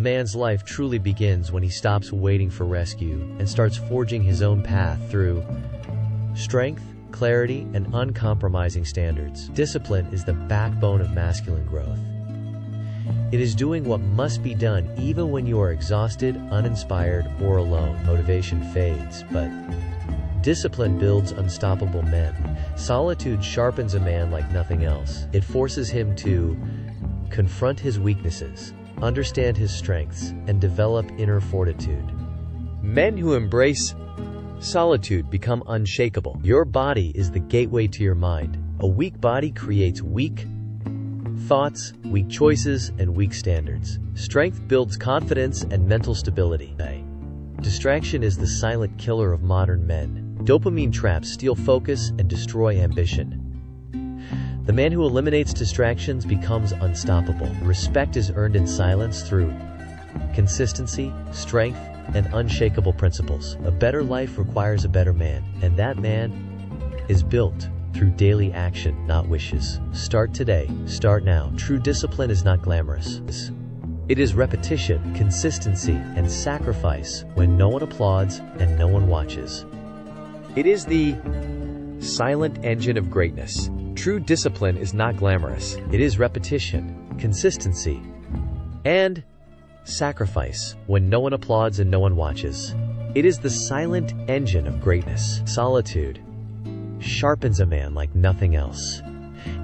man's life truly begins when he stops waiting for rescue and starts forging his own path through strength, clarity, and uncompromising standards. Discipline is the backbone of masculine growth. It is doing what must be done even when you are exhausted, uninspired, or alone. Motivation fades, but discipline builds unstoppable men. Solitude sharpens a man like nothing else. It forces him to confront his weaknesses, understand his strengths, and develop inner fortitude. Men who embrace solitude become unshakable. Your body is the gateway to your mind. A weak body creates weak thoughts, weak choices, and weak standards. Strength builds confidence and mental stability. Distraction is the silent killer of modern men. Dopamine traps steal focus and destroy ambition. The man who eliminates distractions becomes unstoppable. Respect is earned in silence through consistency, strength, and unshakable principles. A better life requires a better man, and that man is built through daily action, not wishes. Start today. Start now. True discipline is not glamorous. It is repetition, consistency, and sacrifice when no one applauds and no one watches. It is the silent engine of greatness. True discipline is not glamorous. It is repetition, consistency, and sacrifice when no one applauds and no one watches. It is the silent engine of greatness. Solitude sharpens a man like nothing else.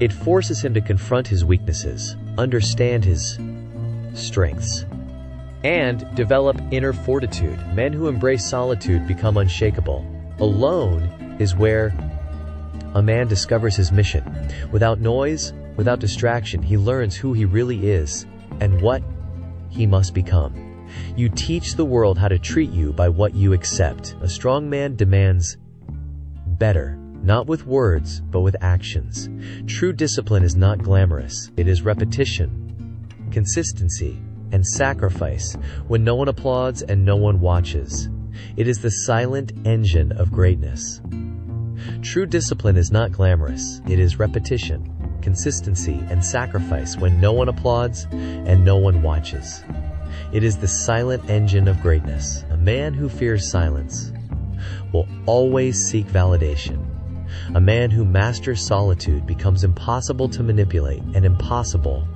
It forces him to confront his weaknesses, understand his strengths, and develop inner fortitude. Men who embrace solitude become unshakable. Alone is where a man discovers his mission. Without noise, without distraction, he learns who he really is and what he must become. You teach the world how to treat you by what you accept. A strong man demands better, not with words, but with actions. True discipline is not glamorous. It is repetition, consistency, and sacrifice when no one applauds and no one watches. It is the silent engine of greatness. True discipline is not glamorous. It is repetition, consistency, and sacrifice when no one applauds and no one watches. It is the silent engine of greatness. A man who fears silence will always seek validation. A man who masters solitude becomes impossible to manipulate and impossible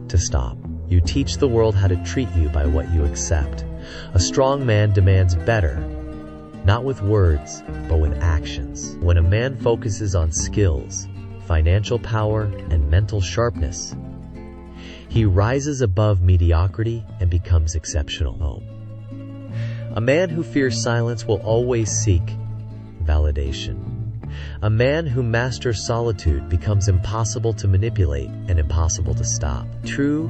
to stop. You teach the world how to treat you by what you accept. A strong man demands better, not with words, but with actions. When a man focuses on skills, financial power, and mental sharpness, he rises above mediocrity and becomes exceptional. A man who fears silence will always seek validation. A man who masters solitude becomes impossible to manipulate and impossible to stop. True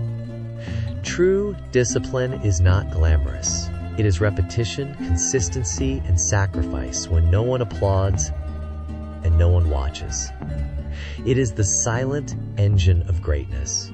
discipline is not glamorous. It is repetition, consistency, and sacrifice when no one applauds and no one watches. It is the silent engine of greatness.